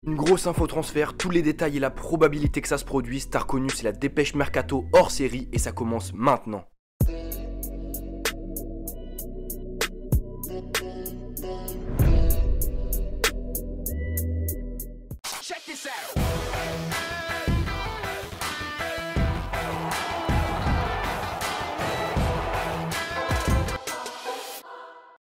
Une grosse info transfert, tous les détails et la probabilité que ça se produise. T'as reconnu, c'est la dépêche mercato hors série et ça commence maintenant.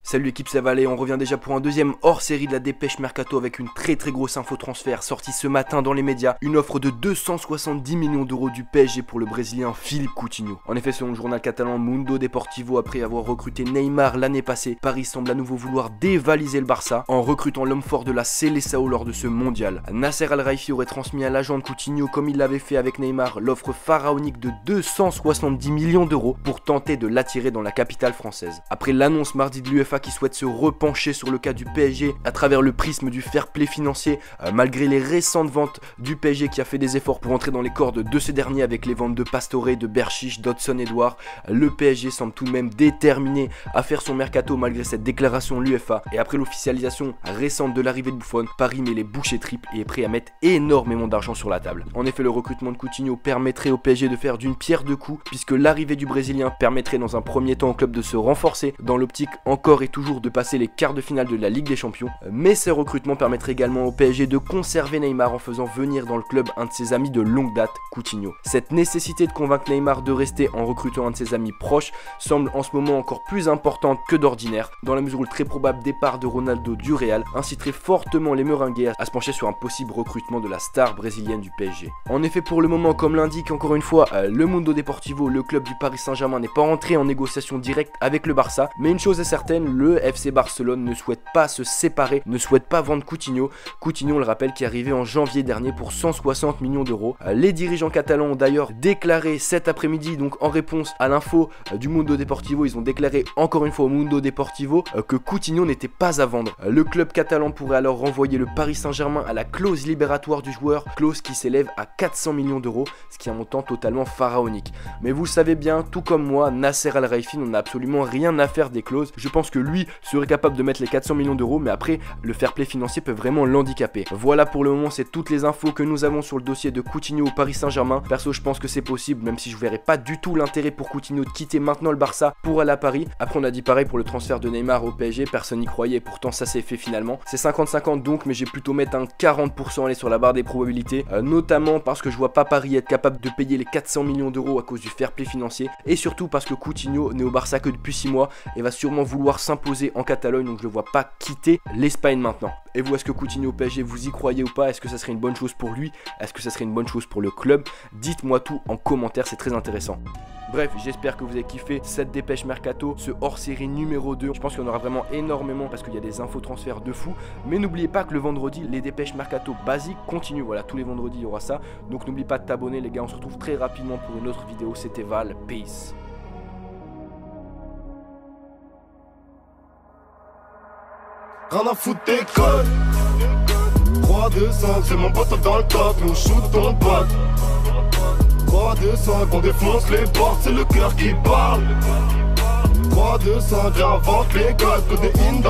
Salut l'équipe, c'est Valé, on revient déjà pour un deuxième hors-série de la dépêche mercato avec une très grosse info transfert sortie ce matin dans les médias. Une offre de 270 millions d'euros du PSG pour le Brésilien Philippe Coutinho. En effet, selon le journal catalan Mundo Deportivo, après avoir recruté Neymar l'année passée, Paris semble à nouveau vouloir dévaliser le Barça en recrutant l'homme fort de la Seleção lors de ce mondial. Nasser Al-Khelaifi aurait transmis à l'agent de Coutinho, comme il l'avait fait avec Neymar, l'offre pharaonique de 270 millions d'euros pour tenter de l'attirer dans la capitale française. Après l'annonce mardi de l'UEFA qui souhaite se repencher sur le cas du PSG à travers le prisme du fair play financier, malgré les récentes ventes du PSG qui a fait des efforts pour entrer dans les cordes de ces derniers avec les ventes de Pastore, de Berchiche, d'Hudson-Edouard, le PSG semble tout de même déterminé à faire son mercato malgré cette déclaration de l'UEFA. Et après l'officialisation récente de l'arrivée de Buffon, Paris met les bouchées triples et est prêt à mettre énormément d'argent sur la table. En effet, le recrutement de Coutinho permettrait au PSG de faire d'une pierre deux coups, puisque l'arrivée du Brésilien permettrait dans un premier temps au club de se renforcer dans l'optique encore et toujours de passer les quarts de finale de la Ligue des Champions, mais ces recrutements permettraient également au PSG de conserver Neymar en faisant venir dans le club un de ses amis de longue date, Coutinho. Cette nécessité de convaincre Neymar de rester en recrutant un de ses amis proches semble en ce moment encore plus importante que d'ordinaire, dans la mesure où le très probable départ de Ronaldo du Real inciterait fortement les Merengues à se pencher sur un possible recrutement de la star brésilienne du PSG. En effet, pour le moment, comme l'indique encore une fois le Mundo Deportivo, le club du Paris Saint-Germain n'est pas entré en négociation directe avec le Barça, mais une chose est certaine, le FC Barcelone ne souhaite pas se séparer, ne souhaite pas vendre Coutinho. Coutinho, on le rappelle, qui est arrivé en janvier dernier pour 160 millions d'euros. Les dirigeants catalans ont d'ailleurs déclaré cet après-midi, donc en réponse à l'info du Mundo Deportivo, ils ont déclaré encore une fois au Mundo Deportivo que Coutinho n'était pas à vendre. Le club catalan pourrait alors renvoyer le Paris Saint-Germain à la clause libératoire du joueur, clause qui s'élève à 400 millions d'euros, ce qui est un montant totalement pharaonique. Mais vous le savez bien, tout comme moi, Nasser Al-Khelaifi n'en a absolument rien à faire des clauses. Je pense que lui serait capable de mettre les 400 millions d'euros, mais après le fair play financier peut vraiment l'handicaper. Voilà, pour le moment, c'est toutes les infos que nous avons sur le dossier de Coutinho au Paris Saint-Germain. Perso, je pense que c'est possible, même si je verrais pas du tout l'intérêt pour Coutinho de quitter maintenant le Barça pour aller à Paris. Après, on a dit pareil pour le transfert de Neymar au PSG, personne n'y croyait, pourtant ça s'est fait finalement. C'est 50-50 donc, mais j'ai plutôt mettre un 40% aller sur la barre des probabilités, notamment parce que je vois pas Paris être capable de payer les 400 millions d'euros à cause du fair play financier, et surtout parce que Coutinho n'est au Barça que depuis 6 mois et va sûrement vouloir s'imposer en Catalogne, donc je le vois pas quitter l'Espagne maintenant. Et vous, est-ce que Coutinho au PSG, vous y croyez ou pas? Est-ce que ça serait une bonne chose pour lui? Est-ce que ça serait une bonne chose pour le club? Dites-moi tout en commentaire, c'est très intéressant. Bref, j'espère que vous avez kiffé cette dépêche mercato, ce hors-série numéro 2. Je pense qu'il y en aura vraiment énormément parce qu'il y a des infos transferts de fou. Mais n'oubliez pas que le vendredi, les dépêches mercato basiques continuent. Voilà, tous les vendredis, il y aura ça. Donc n'oublie pas de t'abonner, les gars. On se retrouve très rapidement pour une autre vidéo. C'était Val. Peace. Rien à foutre tes codes 3, 2, 5, c'est mon pote dans le top, on shoot ton pote 3, 2, 5, on défonce les portes, c'est le cœur qui parle 3, 2, 5, réinvente les codes, codéine dans